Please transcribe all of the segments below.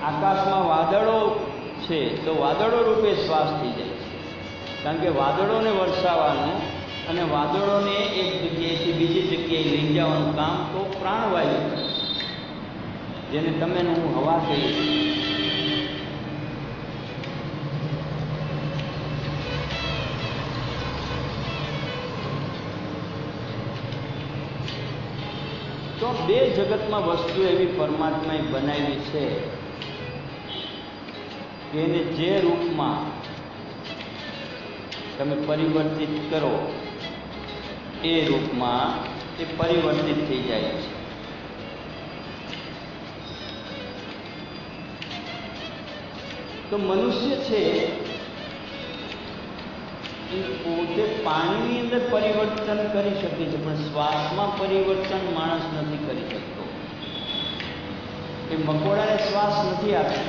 આકાશમાં વાદળો છે તો વાદળો રૂપે શ્વાસ થઈ જાય છે, કારણ કે વાદળોને વરસાવવાનું અને વાદળોને એક જગ્યાએથી બીજી જગ્યાએ લઈ જવાનું કામ તો પ્રાણવાયુ કરે છે, જેને તમે હું હવા કહીએ છીએ. તો બે જગતમાં વસ્તુ એવી પરમાત્માએ બનાવી છે કે એને જે રૂપમાં તમે પરિવર્તિત કરો એ રૂપમાં એ પરિવર્તિત થઈ જાય છે. તો મનુષ્ય છે એ પોતે પાણીની અંદર પરિવર્તન કરી શકે છે, પણ શ્વાસમાં પરિવર્તન માણસ નથી કરી શકતો. એ મકોડાને શ્વાસ નથી આપતો.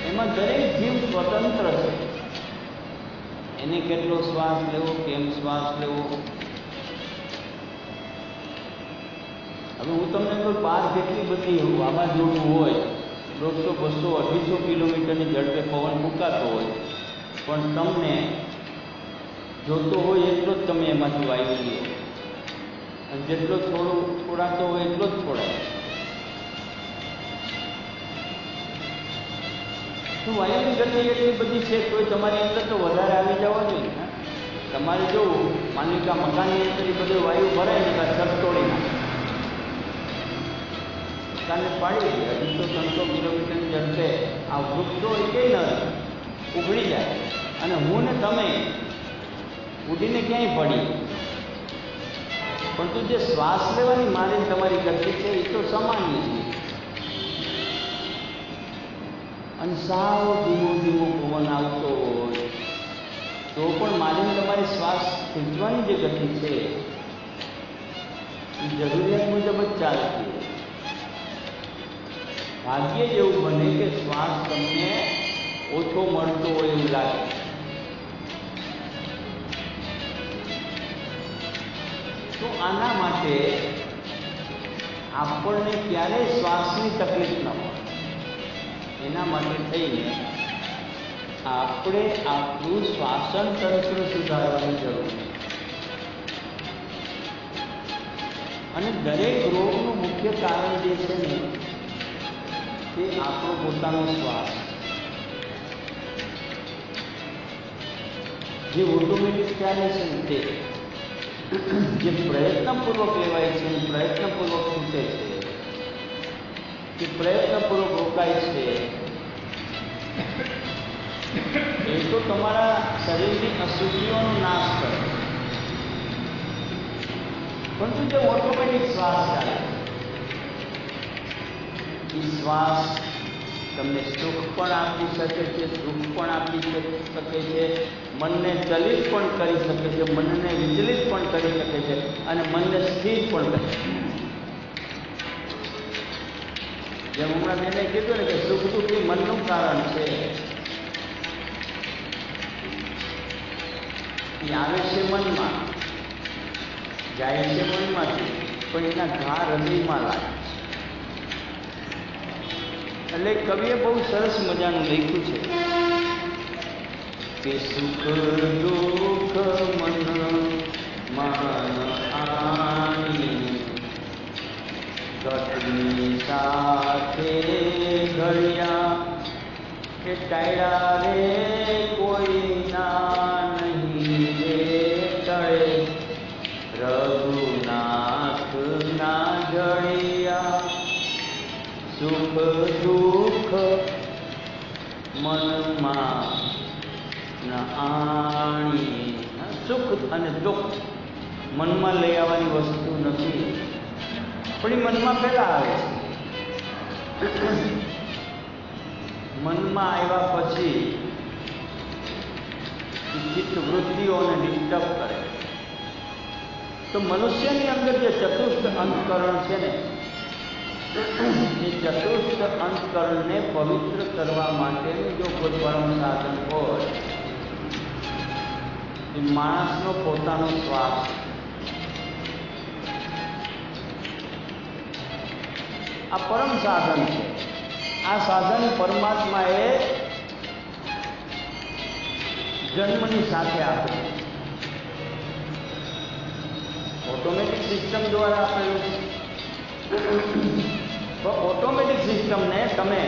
એમાં દરેક જીવ સ્વતંત્ર છે. એને કેટલો શ્વાસ લેવો, કેમ શ્વાસ લેવો. હવે હું તમને કોઈ બહાર કેટલી બધી વાવાઝોડું હોય, 100, 200, 250 કિલોમીટરની ઝડપે પવન ફૂંકાતો હોય, પણ તમને જોતો હોય એટલો જ તમે એમાંથી વાયુ લો, અને જેટલો છોડાતો હોય એટલો જ છોડાય. તો વાયુની ગતિ એટલી બધી છે તોય તમારી અંદર તો વધારે આવી જવા જોઈએ ને. તમારે જો માની કે મકાનની અંદર બધું વાયુ ભરાય ને કાં છત તોડી નાખે, કાને પાડી દે. 200-300 કિલોમીટરની ઝડપે આ વૃક્ષો એ ન ઉઘડી જાય, અને હું ને તમે ઉડીને ક્યાંય પડી. પરંતુ જે શ્વાસ લેવાની મારી તમારી ગતિ છે એ તો સામાન્ય છે, અને સાવ ધીમો ધીમો પવન આવતો હોય તો પણ મારી તમારી શ્વાસ ખેંચવાની જે ગતિ છે એ જરૂરિયાત મુજબ જ ચાલતી હોય. ભાગ્યે જ એવું બને કે શ્વાસ તમને ઓછો મળતો હોય એવું લાગે. તો આના માટે આપણને ક્યારેય શ્વાસની તકલીફ ન હોય, એના માટે થઈને આપણે આપણું શ્વાસન તંત્ર સુધારવાની જરૂર છે. અને દરેક રોગનું મુખ્ય કારણ જે છે ને તે આપણો પોતાનો શ્વાસ, જે ઓટોમેટિક ચાલે છે ને તે, જે પ્રયત્નપૂર્વક લેવાય છે, પ્રયત્નપૂર્વક છૂટે છે, કે પ્રયત્નપૂર્વક રોકાય છે, એ તો તમારા શરીરની અશુદ્ધિઓનો નાશ કરે. પરંતુ જે ઓટોમેટિક શ્વાસ ચાલે એ શ્વાસ તમને સુખ પણ આપી શકે છે, દુઃખ પણ આપી શકે છે, મનને ચલિત પણ કરી શકે છે, મનને વિચલિત પણ કરી શકે છે, અને મનને સ્થિર પણ કરી શકે છે. જેમ હમણાં મેં કીધું ને કે સુખ દુઃખ એ મનનું કારણ છે. એ આવે છે મનમાં, જાય છે મનમાંથી, પણ એના ઘા હૃદયમાં લાગે. એટલે કવિએ બહુ સરસ મજાનું લખ્યું છે કે સુખ દુઃખ મન માન આની ઘટની સાથે ઘડિયા કે ટાળ્યા રે કોઈ ના નહીં રે ટળે રઘુનાથ ના જડિયા. સુખ દુઃખ મનમાં આણી. સુખ અને દુઃખ મનમાં લઈ આવવાની વસ્તુ નથી, પણ એ મનમાં પહેલા આવે છે. મનમાં આવ્યા પછી ચિત્ત વૃત્તિઓને ડિસ્ટર્બ કરે. તો મનુષ્યની અંદર જે ચતુષ્ટ અંતકરણ છે ને, એ ચતુષ્ટ અંતકરણને પવિત્ર કરવા માટેનું જો કોઈ પરમ સાધન હોય એ માણસનો પોતાનો શ્વાસ. આ પરમ સાધન છે. આ સાધન પરમાત્માએ જન્મની સાથે આપ્યું, ઓટોમેટિક સિસ્ટમ દ્વારા આપેલું છે. તો ઓટોમેટિક સિસ્ટમને તમે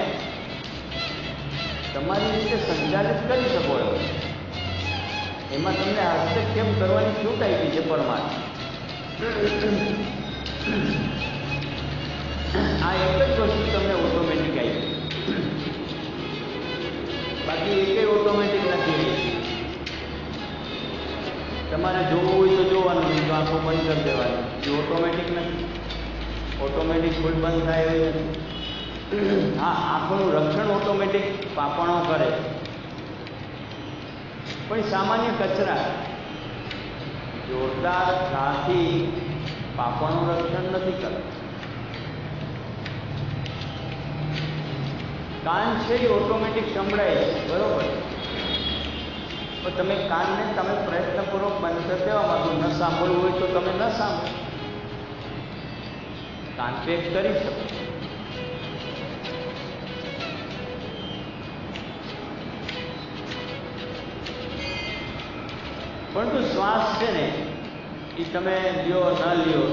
તમારી રીતે સંચાલિત કરી શકો છો. એમાં તમને હસ્તક્ષેપ કરવાની છૂટ આપી છે પરમાત્મા. આ એક જ વસ્તુ તમને ઓટોમેટિક આપી, બાકી એકેય ઓટોમેટિક નથી. તમારે જોવું હોય તો જોવાનું, નહીં તો આંખો બંધ કરી દેવાની. એ ઓટોમેટિક નથી. ઓટોમેટિક ફૂલ બંધ થાય એવી નથી. હા, આંખોનું રક્ષણ ઓટોમેટિક પાપણો કરે, પણ સામાન્ય કચરા જોરદાર ઘાથી પાપણનું રક્ષણ નથી કરતું. કાન છે એ ઓટોમેટિક સંભળાય છે, બરોબર, તો તમે કાનને તમે પ્રયત્નપૂર્વક બંધ કરી દેવા માંગો, ન સાંભળવું હોય તો તમે ન સાંભળો, કાન પેક કરી શકો. પરંતુ શ્વાસ છે ને એ તમે લ્યો ન લ્યો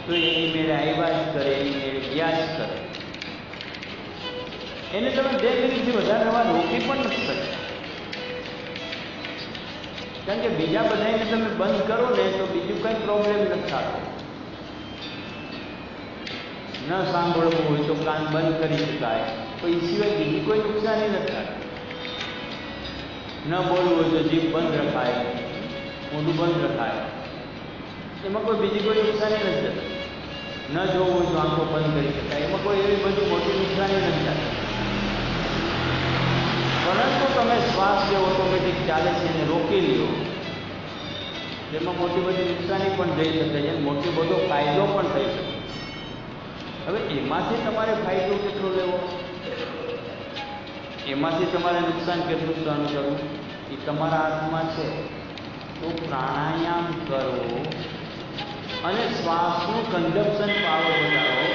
તો એની મેળે આવ્યા જ કરે, એની મેળે ગયા જ કરે. એને તમે 2 મિનિટથી વધારે હવા રોકી પણ નથી શકતા. કારણ કે બીજા બધાને તમે બંધ કરો ને તો બીજું કંઈ પ્રોબ્લેમ નથી થતો. ન સાંભળવું હોય તો કાન બંધ કરી શકાય, તો એ સિવાય બીજી કોઈ નુકસાની નથી થતી. ન બોલવું હોય તો જીભ બંધ રખાય, મોઢું બંધ રખાય, એમાં કોઈ બીજી કોઈ નુકસાની નથી થતી. ન જોવું હોય તો આંખો બંધ કરી શકાય, એમાં કોઈ એવી બધી મોટી નુકસાની નથી થતી. પરંતુ તમે શ્વાસ જે ઓટોમેટિક ચાલે છે એને રોકી લ્યો, જેમાં મોટી બધી નુકસાની પણ થઈ શકે છે, મોટી બધો ફાયદો પણ થઈ શકે. હવે એમાંથી તમારે ફાયદો કેટલો લેવો, એમાંથી તમારે નુકસાન કેટલું સહન કરવું, એ તમારા હાથમાં છે. તો પ્રાણાયામ કરો અને શ્વાસનું કન્ઝમ્પશન પાવર વધારો,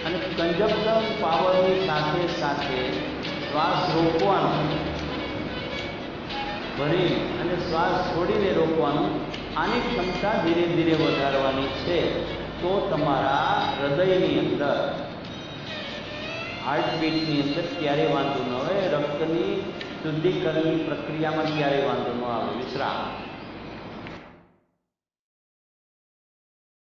અને કન્ઝમ્પશન પાવરની સાથે સાથે શ્વાસ રોકવાનો, ભરી અને શ્વાસ છોડીને રોકવાનું, આની ક્ષમતા ધીરે ધીરે વધારવાની છે. તો તમારા હૃદયની અંદર, હાર્ટબીટની અંદર ક્યારેય વાંધો ન આવે, રક્તની શુદ્ધિકરણની પ્રક્રિયામાં ક્યારેય વાંધો ન આવે. વિશ્રામ.